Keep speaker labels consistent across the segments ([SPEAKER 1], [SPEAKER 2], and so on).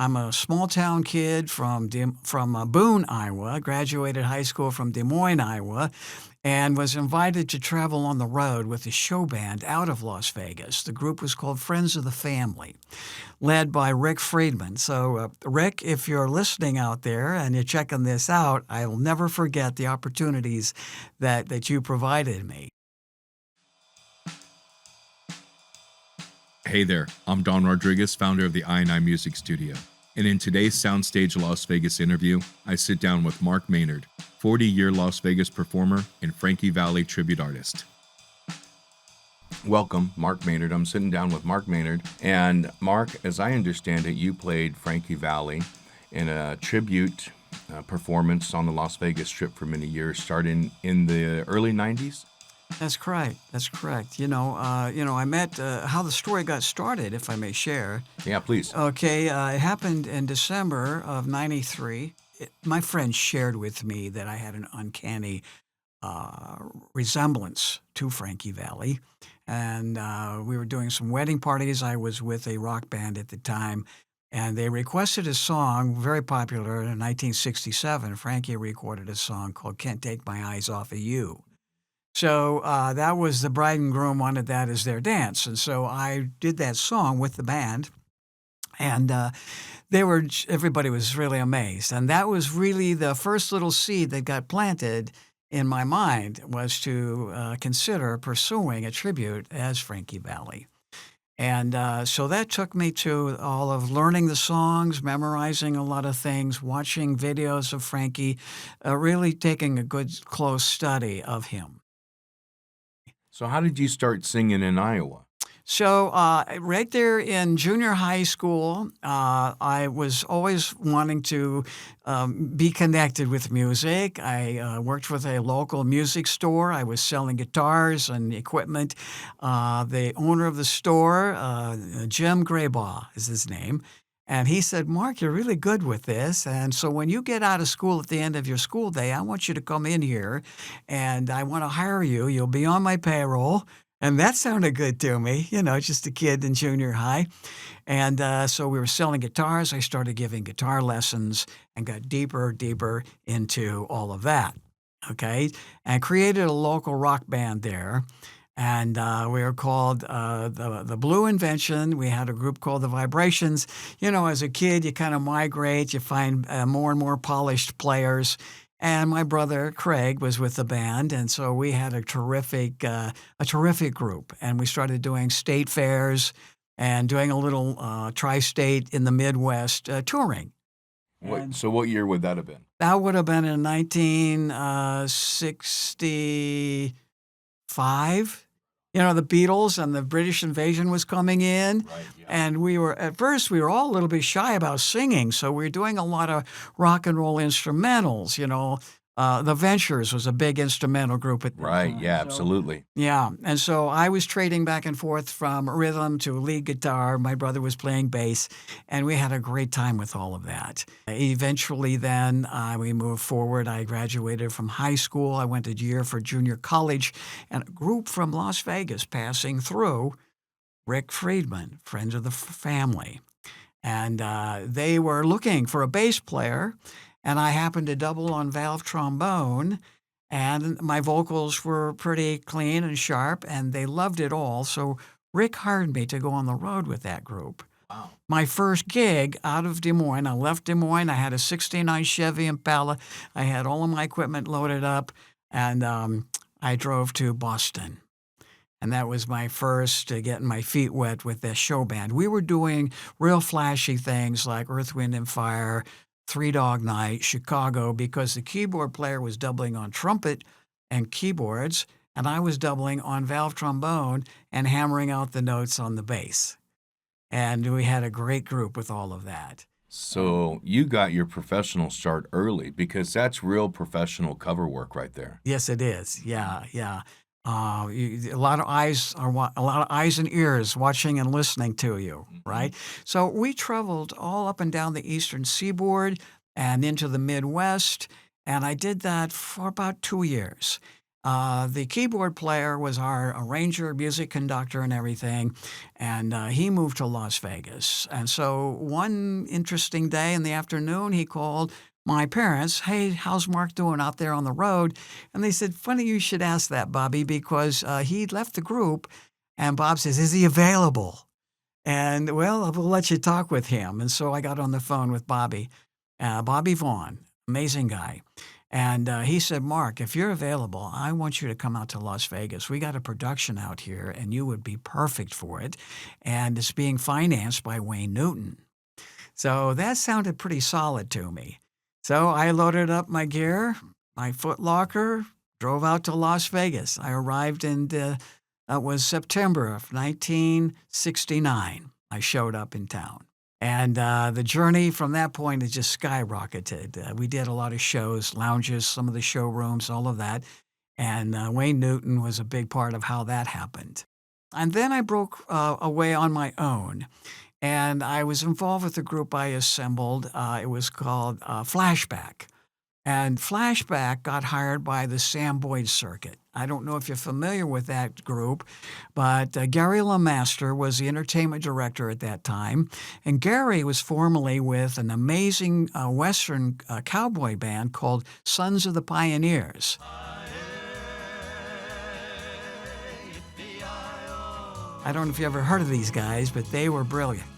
[SPEAKER 1] I'm a small-town kid from Boone, Iowa, graduated high school from Des Moines, Iowa, and was invited to travel on the road with a show band out of Las Vegas. The group was called Friends of the Family, led by Rick Friedman. So, Rick, if you're listening out there and you're checking this out, I will never forget the opportunities that you provided me.
[SPEAKER 2] Hey there, I'm Don Rodriguez, founder of the I&I Music Studio. And in today's SoundStage Las Vegas interview, I sit down with Mark Maynard, 40-year Las Vegas performer and Frankie Valli tribute artist. Welcome, Mark Maynard. I'm sitting down with Mark Maynard. And Mark, as I understand it, you played Frankie Valli in a tribute performance on the Las Vegas Strip for many years, starting in the early 90s?
[SPEAKER 1] That's correct. That's correct. I met how the story got started, if I may share.
[SPEAKER 2] Yeah, please.
[SPEAKER 1] Okay, it happened in December of '93. My friend shared with me that I had an uncanny resemblance to Frankie Valli, and we were doing some wedding parties. I was with a rock band at the time, and they requested a song, very popular in 1967. Frankie recorded a song called "Can't Take My Eyes Off of You." So that was the bride and groom wanted that as their dance. And so I did that song with the band. And everybody was really amazed. And that was really the first little seed that got planted in my mind, was to consider pursuing a tribute as Frankie Valli. And so that took me to all of learning the songs, memorizing a lot of things, watching videos of Frankie, really taking a good, close study of him.
[SPEAKER 2] So how did you start singing in Iowa?
[SPEAKER 1] So right there in junior high school, I was always wanting to be connected with music. I worked with a local music store. I was selling guitars and equipment. The owner of the store, Jim Graybaugh is his name, and he said, "Mark, you're really good with this. And so when you get out of school at the end of your school day, I want you to come in here and I want to hire you. You'll be on my payroll." And that sounded good to me, just a kid in junior high. And so we were selling guitars. I started giving guitar lessons and got deeper into all of that, okay? And created a local rock band there. And we were called the Blue Invention. We had a group called the Vibrations. As a kid, you kind of migrate. You find more and more polished players. And my brother Craig was with the band, and so we had a terrific group. And we started doing state fairs and doing a little tri-state in the Midwest touring.
[SPEAKER 2] So what year would that have been?
[SPEAKER 1] That would have been in 1965. The Beatles and the British invasion was coming in.
[SPEAKER 2] Right, yeah.
[SPEAKER 1] And at first, we were all a little bit shy about singing. So we were doing a lot of rock and roll instrumentals, The Ventures was a big instrumental group at the time.
[SPEAKER 2] Right, yeah, absolutely.
[SPEAKER 1] Yeah, and so I was trading back and forth from rhythm to lead guitar. My brother was playing bass, and we had a great time with all of that. Eventually then, we moved forward. I graduated from high school. I went a year for junior college, and a group from Las Vegas passing through, Rick Friedman, Friends of the Family. And they were looking for a bass player, and I happened to double on valve trombone, and my vocals were pretty clean and sharp, and they loved it all. So Rick hired me to go on the road with that group.
[SPEAKER 2] Wow.
[SPEAKER 1] My first gig out of Des Moines, I left Des Moines. I had a '69 Chevy Impala. I had all of my equipment loaded up, and I drove to Boston. And that was my first getting my feet wet with this show band. We were doing real flashy things like Earth, Wind, and Fire, Three Dog Night, Chicago, because the keyboard player was doubling on trumpet and keyboards, and I was doubling on valve trombone and hammering out the notes on the bass. And we had a great group with all of that.
[SPEAKER 2] So you got your professional start early, because that's real professional cover work right there.
[SPEAKER 1] Yes, it is. Yeah. A lot of eyes and ears watching and listening to you, right? So we traveled all up and down the eastern seaboard and into the Midwest, and I did that for about 2 years. The keyboard player was our arranger, music conductor, and everything, and he moved to Las Vegas. And so one interesting day in the afternoon, he called my parents, "Hey, how's Mark doing out there on the road?" And they said, "Funny you should ask that, Bobby, because he left the group." And Bob says, "Is he available?" And, "Well, we'll let you talk with him." And so I got on the phone with Bobby Vaughn, amazing guy. And he said, "Mark, if you're available, I want you to come out to Las Vegas. We got a production out here, and you would be perfect for it. And it's being financed by Wayne Newton." So that sounded pretty solid to me. So I loaded up my gear, my Foot Locker, drove out to Las Vegas. I arrived that was September of 1969. I showed up in town. And the journey from that point has just skyrocketed. We did a lot of shows, lounges, some of the showrooms, all of that. And Wayne Newton was a big part of how that happened. And then I broke away on my own. And I was involved with the group I assembled. It was called Flashback. And Flashback got hired by the Sam Boyd Circuit. I don't know if you're familiar with that group, but Gary LeMaster was the entertainment director at that time. And Gary was formerly with an amazing Western cowboy band called Sons of the Pioneers. I don't know if you ever heard of these guys, but they were brilliant.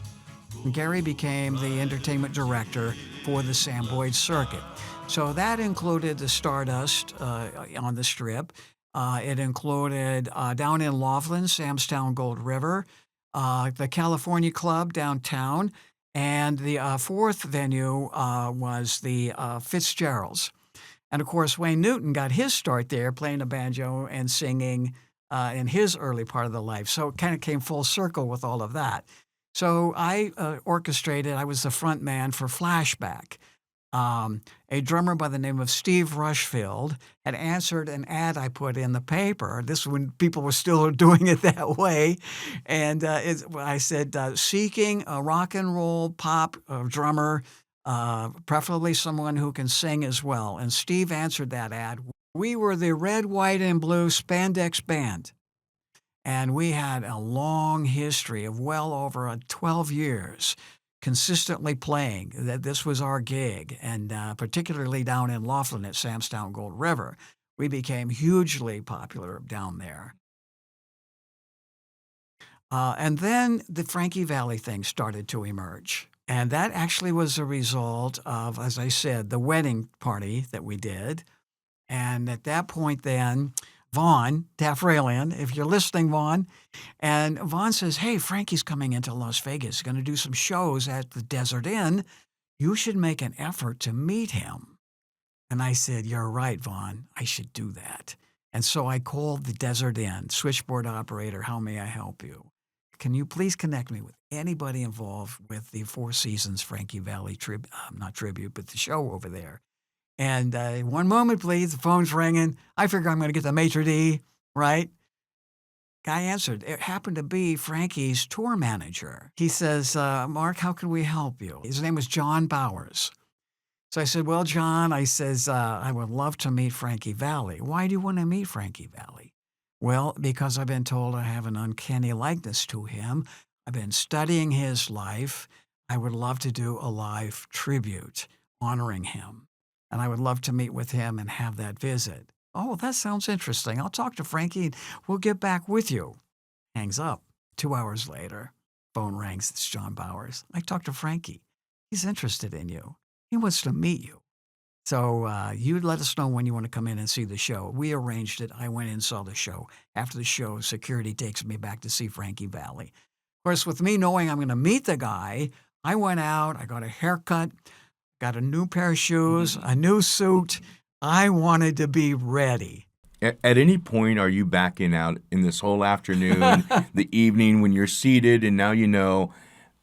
[SPEAKER 1] Gary became the entertainment director for the Sam Boyd Circuit. So that included the Stardust on the Strip. It included down in Laughlin, Sam's Town Gold River, the California Club downtown, and the fourth venue was the Fitzgeralds. And of course, Wayne Newton got his start there playing a banjo and singing in his early part of the life. So it kind of came full circle with all of that. So I orchestrated, I was the front man for Flashback. A drummer by the name of Steve Rushfield had answered an ad I put in the paper. This was when people were still doing it that way. And I said, seeking a rock and roll pop drummer, preferably someone who can sing as well. And Steve answered that ad. We were the red, white, and blue spandex band. And we had a long history of well over 12 years consistently playing. That this was our gig, and particularly down in Laughlin at Sam's Town Gold River. We became hugely popular down there. And then the Frankie Valli thing started to emerge. And that actually was a result of, as I said, the wedding party that we did. And at that point then, Vaughn Tafraelian, if you're listening, Vaughn, and Vaughn says, "Hey, Frankie's coming into Las Vegas. He's going to do some shows at the Desert Inn. You should make an effort to meet him." And I said, "You're right, Vaughn. I should do that." And so I called the Desert Inn, switchboard operator, "How may I help you? Can you please connect me with anybody involved with the Four Seasons Frankie Valli not tribute, but the show over there?" And one moment, please. The phone's ringing. I figure I'm going to get the maitre d', right? Guy answered. It happened to be Frankie's tour manager. He says, "Mark, how can we help you?" His name was John Bowers. So I said, "Well, John," I says, "I would love to meet Frankie Valli." "Why do you want to meet Frankie Valli?" "Well, because I've been told I have an uncanny likeness to him. I've been studying his life. I would love to do a live tribute honoring him. And I would love to meet with him and have that visit." "Oh, that sounds interesting. I'll talk to Frankie and we'll get back with you." Hangs up. 2 hours later, phone rings. It's John Bowers. "I talked to Frankie. He's interested in you. He wants to meet you. So you let us know when you want to come in and see the show." We arranged it. I went in and saw the show. After the show, security takes me back to see Frankie Valli. Of course, with me knowing I'm going to meet the guy, I went out, I got a haircut, got a new pair of shoes, a new suit. I wanted to be ready.
[SPEAKER 2] At any point, are you backing out in this whole afternoon, the evening when you're seated and now you know,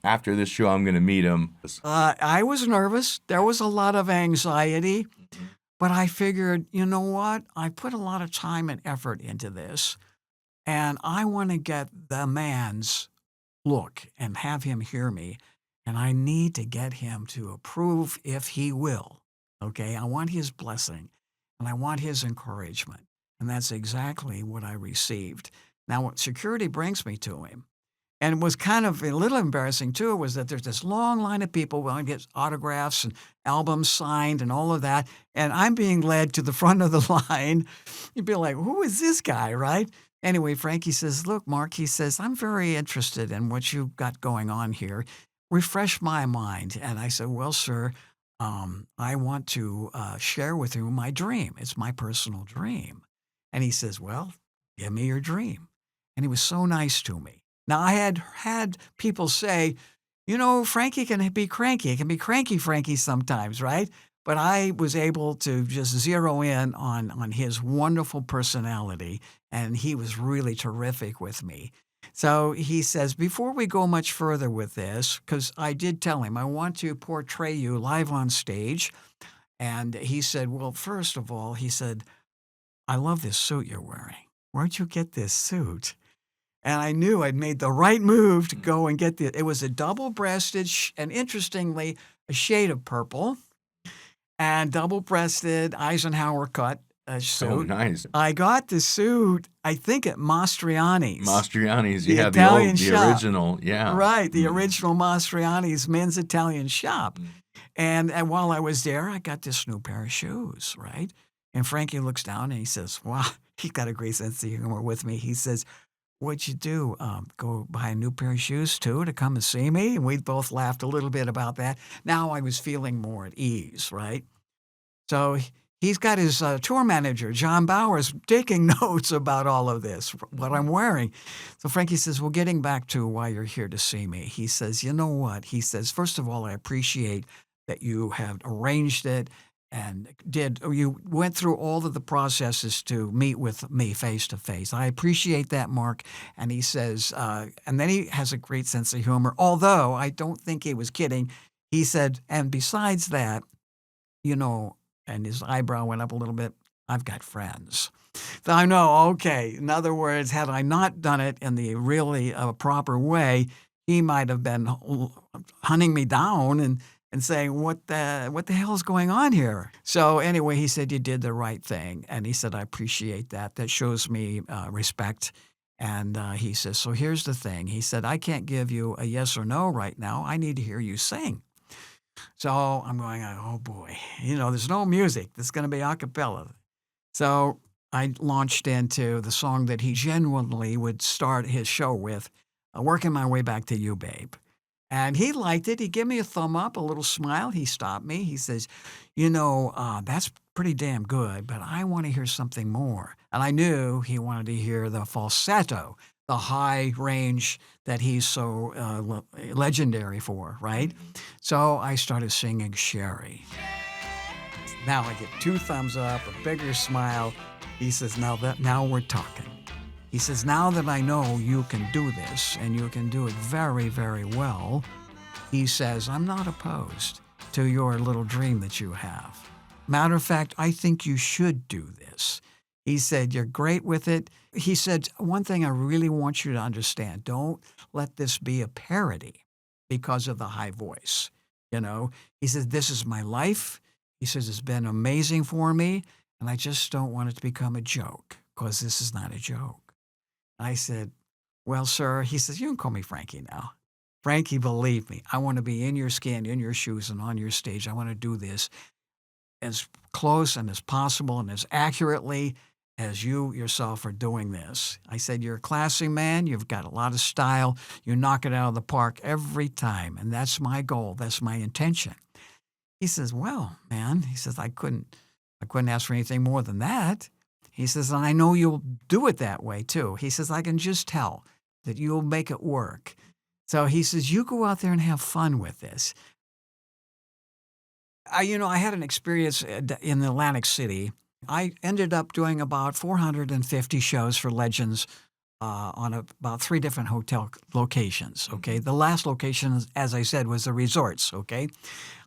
[SPEAKER 2] after this show, I'm going to meet him?
[SPEAKER 1] I was nervous. There was a lot of anxiety, but I figured, you know what? I put a lot of time and effort into this, and I want to get the man's look and have him hear me, and I need to get him to approve if he will. Okay? I want his blessing, and I want his encouragement. And that's exactly what I received. Now, what security brings me to him, and it was kind of a little embarrassing too, was that there's this long line of people willing to get autographs and albums signed and all of that. And I'm being led to the front of the line. You'd be like, who is this guy, right? Anyway, Frankie says, look, Mark, he says, I'm very interested in what you've got going on here. Refresh my mind. And I said, well, sir, I want to share with you my dream. It's my personal dream. And he says, well, give me your dream. And he was so nice to me. Now, I had people say, Frankie can be cranky. It can be cranky Frankie sometimes, right? But I was able to just zero in on his wonderful personality, and he was really terrific with me. So he says, before we go much further with this, because I did tell him, I want to portray you live on stage. And he said, well, first of all, he said, I love this suit you're wearing. Where'd you get this suit? And I knew I'd made the right move to go and get it was a double-breasted, and interestingly, a shade of purple, and double-breasted Eisenhower cut suit.
[SPEAKER 2] Oh, nice.
[SPEAKER 1] I got the suit, I think, at Mastriani's.
[SPEAKER 2] Mastriani's,
[SPEAKER 1] The
[SPEAKER 2] yeah,
[SPEAKER 1] Italian
[SPEAKER 2] the
[SPEAKER 1] shop.
[SPEAKER 2] original, yeah.
[SPEAKER 1] Right, the original Mastriani's men's Italian shop. And while I was there, I got this new pair of shoes, right? And Frankie looks down and he says, wow, he got a great sense of humor with me. He says, what'd you do? Go buy a new pair of shoes too to come and see me? And we both laughed a little bit about that. Now I was feeling more at ease, right? So he's got his tour manager, John Bowers, taking notes about all of this, what I'm wearing. So Frankie says, well, getting back to why you're here to see me, he says, you know what? He says, first of all, I appreciate that you have arranged it and you went through all of the processes to meet with me face to face. I appreciate that, Mark. And he says, and then he has a great sense of humor, although I don't think he was kidding. He said, and besides that, and his eyebrow went up a little bit, I've got friends. So I know, okay. In other words, had I not done it in the really proper way, he might have been hunting me down and saying, what the hell is going on here? So anyway, he said, you did the right thing. And he said, I appreciate that. That shows me respect. And he says, so here's the thing. He said, I can't give you a yes or no right now. I need to hear you sing. So I'm going, oh boy, there's no music. This is going to be a cappella. So I launched into the song that he genuinely would start his show with, Working My Way Back to You, Babe. And he liked it. He gave me a thumb up, a little smile. He stopped me. He says, that's pretty damn good, but I want to hear something more. And I knew he wanted to hear the falsetto, the high range that he's so legendary for, right? So I started singing Sherry. Now I get 2 thumbs up, a bigger smile. He says, now we're talking. He says, now that I know you can do this, and you can do it very, very well, he says, I'm not opposed to your little dream that you have. Matter of fact, I think you should do this. He said, you're great with it. He said, one thing I really want you to understand, don't let this be a parody because of the high voice. He says, this is my life. He says, it's been amazing for me, and I just don't want it to become a joke, because this is not a joke. I said, well, sir, he says, you can call me Frankie now. Frankie, believe me, I want to be in your skin, in your shoes, and on your stage. I want to do this as close and as possible and as accurately as you yourself are doing this. I said, you're a classy man. You've got a lot of style. You knock it out of the park every time, and that's my goal. That's my intention. He says, well, man, he says, I couldn't ask for anything more than that. He says, and I know you'll do it that way, too. He says, I can just tell that you'll make it work. So he says, you go out there and have fun with this. I had an experience in Atlantic City. I ended up doing about 450 shows for Legends on about 3 different hotel locations, okay? The last location, as I said, was the resorts, okay?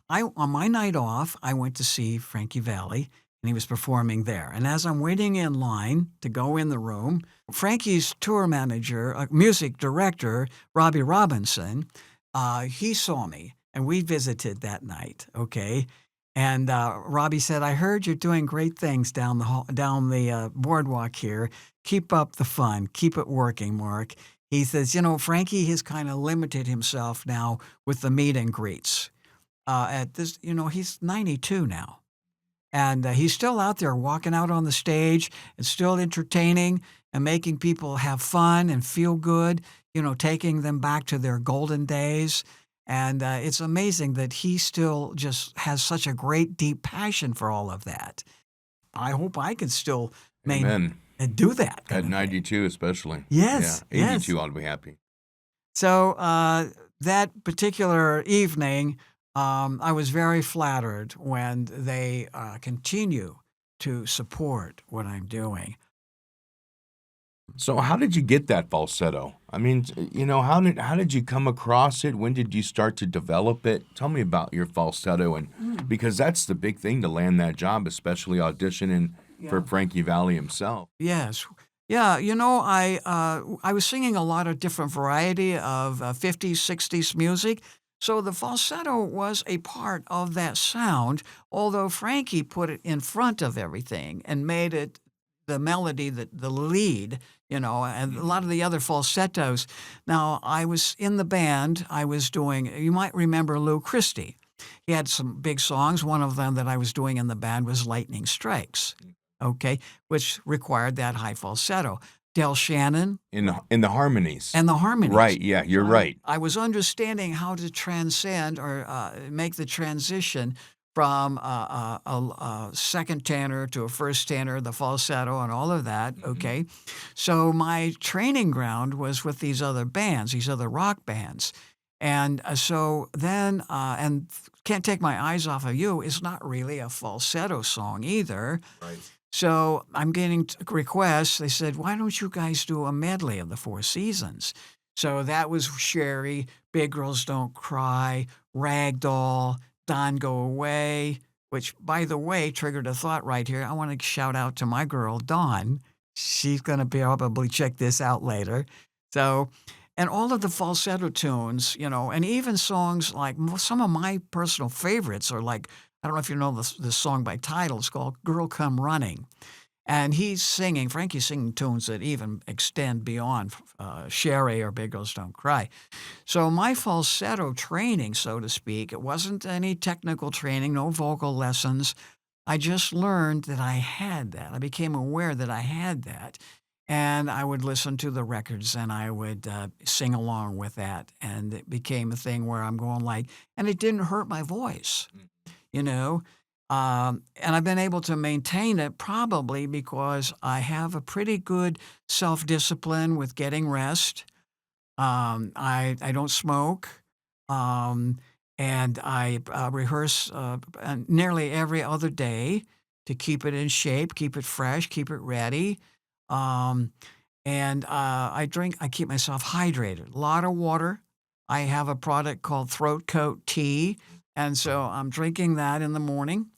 [SPEAKER 1] On my night off, I went to see Frankie Valli, and he was performing there. And as I'm waiting in line to go in the room, Frankie's tour manager, music director, Robbie Robinson, he saw me, and we visited that night, okay? And Robbie said, "I heard you're doing great things down the boardwalk here. Keep up the fun. Keep it working, Mark." He says, Frankie has kind of limited himself now with the meet and greets. At this, he's 92 now. And he's still out there walking out on the stage and still entertaining and making people have fun and feel good, taking them back to their golden days. And it's amazing that he still just has such a great, deep passion for all of that. I hope I can still
[SPEAKER 2] Amen.
[SPEAKER 1] Do that.
[SPEAKER 2] At 92 especially.
[SPEAKER 1] Yes.
[SPEAKER 2] Yeah, 82
[SPEAKER 1] yes.
[SPEAKER 2] ought to be happy.
[SPEAKER 1] So that particular evening, I was very flattered when they continue to support what I'm doing.
[SPEAKER 2] So how did you get that falsetto? I mean, how did you come across it? When did you start to develop it? Tell me about your falsetto, and because that's the big thing to land that job, especially auditioning for Frankie Valli himself.
[SPEAKER 1] Yes. Yeah, I was singing a lot of different variety of 50s, 60s music. So the falsetto was a part of that sound, although Frankie put it in front of everything and made it the melody, the lead, and a lot of the other falsettos. Now, I was in the band. I was doing, you might remember Lou Christie. He had some big songs. One of them that I was doing in the band was Lightning Strikes, okay, which required that high falsetto. Del Shannon.
[SPEAKER 2] In the harmonies.
[SPEAKER 1] And the harmonies.
[SPEAKER 2] Right, yeah, you're right.
[SPEAKER 1] I was understanding how to transcend or make the transition from a second tenor to a first tenor, the falsetto and all of that, okay? So my training ground was with these other bands, these other rock bands. And so then, and Can't Take My Eyes Off of You is not really a falsetto song either.
[SPEAKER 2] Right.
[SPEAKER 1] So I'm getting requests. They said, "Why don't you guys do a medley of the Four Seasons?" So that was Sherry, Big Girls Don't Cry, Ragdoll, Don Go Away, which, by the way, triggered a thought right here. I want to shout out to my girl, Dawn. She's going to probably check this out later. So, and all of the falsetto tunes, and even songs like some of my personal favorites are like, I don't know if you know this song by title. It's called Girl Come Running. And Frankie's singing tunes that even extend beyond Sherry or Big Girls Don't Cry. So my falsetto training, so to speak, it wasn't any technical training, no vocal lessons. I just learned that I had that. I became aware that I had that. And I would listen to the records and I would sing along with that. And it became a thing where I'm going and it didn't hurt my voice, and I've been able to maintain it probably because I have a pretty good self-discipline with getting rest. I don't smoke, and I rehearse nearly every other day to keep it in shape, keep it fresh, keep it ready. And I keep myself hydrated, a lot of water. I have a product called Throat Coat Tea, and so I'm drinking that in the morning.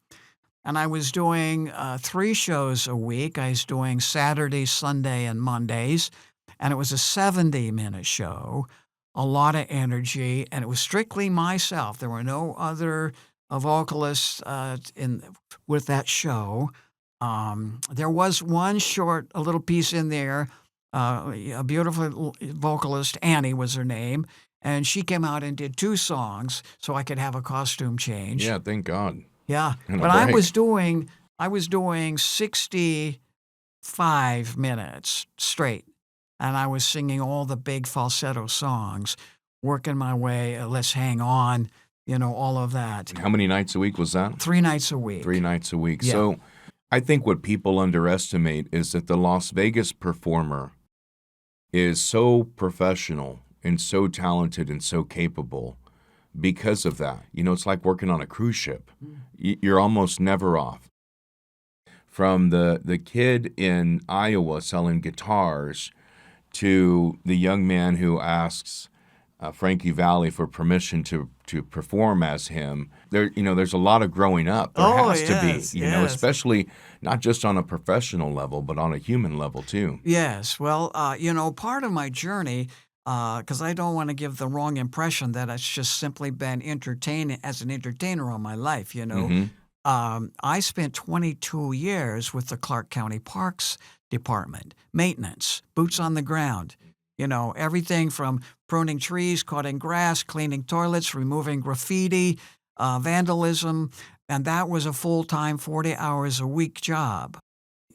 [SPEAKER 1] And I was doing 3 shows a week. I was doing Saturday, Sunday, and Mondays, and it was a 70-minute show, a lot of energy, and it was strictly myself. There were no other vocalists with that show. There was one a little piece in there, a beautiful vocalist, Annie was her name, and she came out and did 2 songs so I could have a costume change.
[SPEAKER 2] Yeah, thank God.
[SPEAKER 1] Yeah,
[SPEAKER 2] And a
[SPEAKER 1] but I
[SPEAKER 2] break.
[SPEAKER 1] was doing 65 minutes straight, and I was singing all the big falsetto songs, working my way, Let's Hang On, all of that.
[SPEAKER 2] And how many nights a week was that?
[SPEAKER 1] 3 nights a week.
[SPEAKER 2] 3 nights a week.
[SPEAKER 1] Yeah.
[SPEAKER 2] So I think what people underestimate is that the Las Vegas performer is so professional and so talented and so capable because of that. It's like working on a cruise ship. You're almost never off. From the kid in Iowa selling guitars to the young man who asks Frankie Valli for permission to perform as him. There's a lot of growing up. There has to be,
[SPEAKER 1] yes.
[SPEAKER 2] especially not just on a professional level, but on a human level too.
[SPEAKER 1] Yes. Well, part of my journey, because I don't want to give the wrong impression that it's just simply been entertaining as an entertainer all my life. I spent 22 years with the Clark County Parks Department, maintenance, boots on the ground. Everything from pruning trees, cutting grass, cleaning toilets, removing graffiti, vandalism, and that was a full-time 40 hours a week job.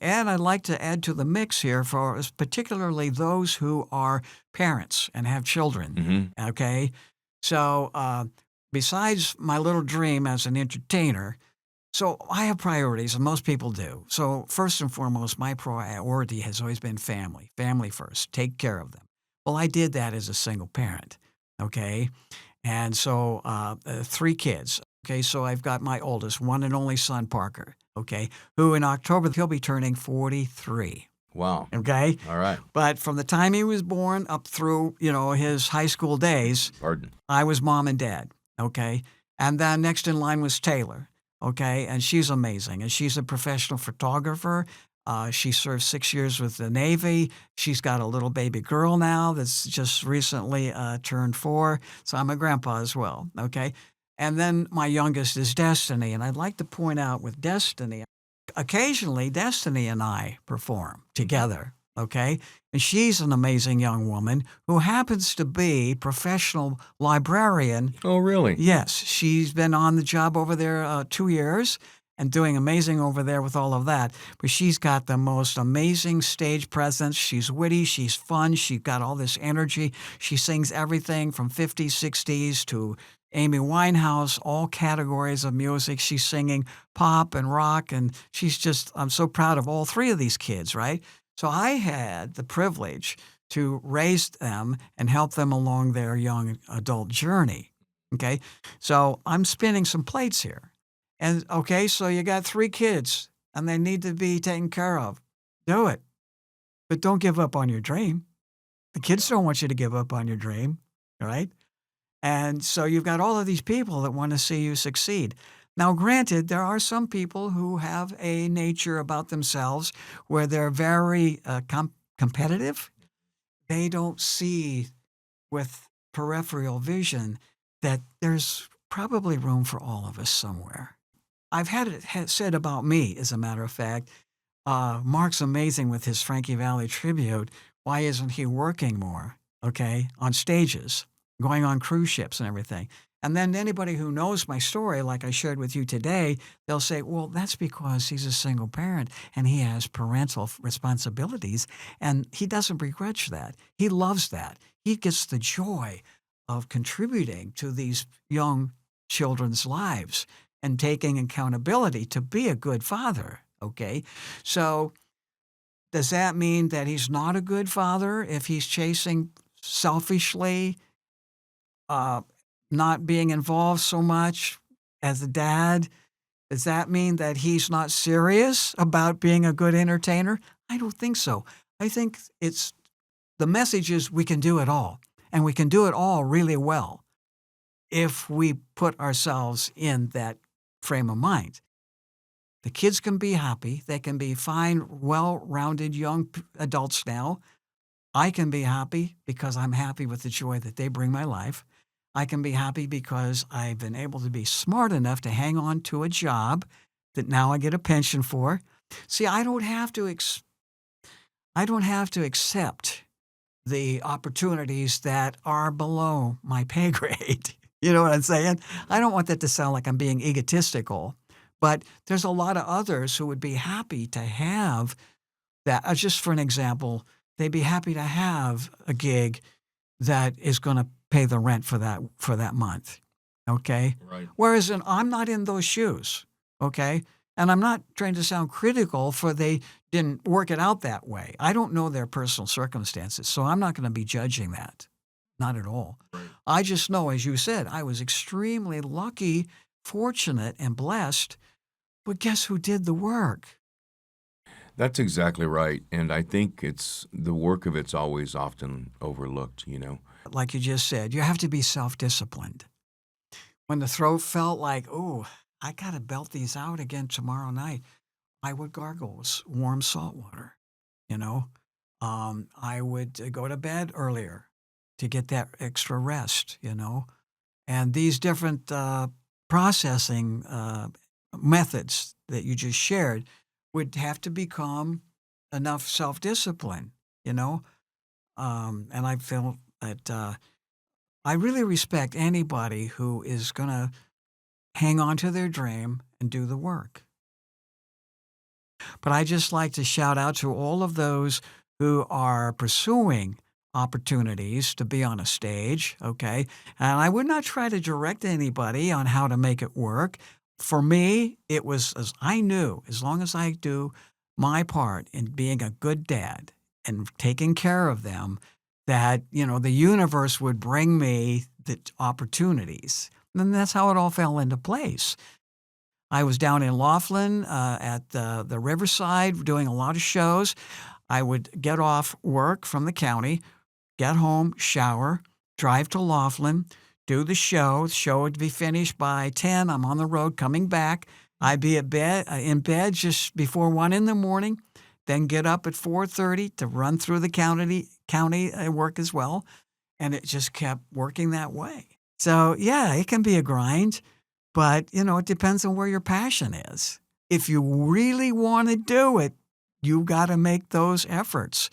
[SPEAKER 1] And I'd like to add to the mix here for particularly those who are parents and have children,
[SPEAKER 2] Hmm.
[SPEAKER 1] okay? So, besides my little dream as an entertainer, so I have priorities, and most people do. So first and foremost, my priority has always been family. Family first. Take care of them. Well, I did that as a single parent. Okay. And so 3 kids. Okay. So I've got my oldest, one and only son, Parker. Okay. Who in October, he'll be turning 43.
[SPEAKER 2] Wow.
[SPEAKER 1] Okay.
[SPEAKER 2] All right.
[SPEAKER 1] But from the time he was born up through, his high school days,
[SPEAKER 2] Pardon.
[SPEAKER 1] I was mom and dad, okay? And then next in line was Taylor, okay? And she's amazing. And she's a professional photographer. She served 6 years with the Navy. She's got a little baby girl now that's just recently turned 4. So I'm a grandpa as well, okay? And then my youngest is Destiny. And I'd like to point out with Destiny, occasionally Destiny and I perform together, okay? And she's an amazing young woman who happens to be professional librarian.
[SPEAKER 2] Oh, really?
[SPEAKER 1] Yes, she's been on the job over there 2 years and doing amazing over there with all of that. But she's got the most amazing stage presence. She's witty. She's fun. She's got all this energy. She sings everything from 50s, 60s to Amy Winehouse, all categories of music. She's singing pop and rock, and I'm so proud of all 3 of these kids, right? So I had the privilege to raise them and help them along their young adult journey. Okay. So I'm spinning some plates here. And okay, so you got 3 kids and they need to be taken care of. Do it. But don't give up on your dream. The kids don't want you to give up on your dream. Right. And so you've got all of these people that want to see you succeed. Now, granted, there are some people who have a nature about themselves where they're very competitive. They don't see with peripheral vision that there's probably room for all of us somewhere. I've had it said about me, as a matter of fact, Mark's amazing with his Frankie Valli tribute. Why isn't he working more, okay, on stages, going on cruise ships and everything? And then anybody who knows my story, like I shared with you today, they'll say, well, that's because he's a single parent and he has parental responsibilities, and he doesn't begrudge that. He loves that. He gets the joy of contributing to these young children's lives and taking accountability to be a good father, okay? So does that mean that he's not a good father if he's chasing selfishly, uh, not being involved so much as a dad? Does that mean that he's not serious about being a good entertainer? I don't think so. I think the message is we can do it all, and we can do it all really well if we put ourselves in that frame of mind. The kids can be happy. They can be fine, well-rounded young adults now. I can be happy because I'm happy with the joy that they bring my life. I can be happy because I've been able to be smart enough to hang on to a job that now I get a pension for. See, I don't have to accept the opportunities that are below my pay grade. You know what I'm saying? I don't want that to sound like I'm being egotistical, but there's a lot of others who would be happy to have that. Just for an example, they'd be happy to have a gig that is going to pay the rent for that month. Okay?
[SPEAKER 2] Right.
[SPEAKER 1] Whereas I'm not in those shoes. Okay? And I'm not trying to sound critical for they didn't work it out that way. I don't know their personal circumstances, so I'm not going to be judging that. Not at all.
[SPEAKER 2] Right.
[SPEAKER 1] I just know, as you said, I was extremely lucky, fortunate, and blessed. But guess who did the work?
[SPEAKER 2] That's exactly right. And I think the work of it's always often overlooked.
[SPEAKER 1] Like you just said, you have to be self-disciplined. When the throat felt like, oh, I got to belt these out again tomorrow night, I would gargle with warm salt water, you know. I would go to bed earlier to get that extra rest, And these different processing methods that you just shared would have to become enough self-discipline, you know? And I feel that I really respect anybody who is going to hang on to their dream and do the work. But I just like to shout out to all of those who are pursuing opportunities to be on a stage, okay? And I would not try to direct anybody on how to make it work. For me, it was as I knew, as long as I do my part in being a good dad and taking care of them, that, the universe would bring me the opportunities. And that's how it all fell into place. I was down in Laughlin at the Riverside doing a lot of shows. I would get off work from the county, get home, shower, drive to Laughlin, do the show. The show would be finished by 10. I'm on the road coming back. I'd be in bed just before 1 in the morning, then get up at 4:30 to run through the county work as well. And it just kept working that way. So, yeah, it can be a grind. But, it depends on where your passion is. If you really want to do it, you got to make those efforts.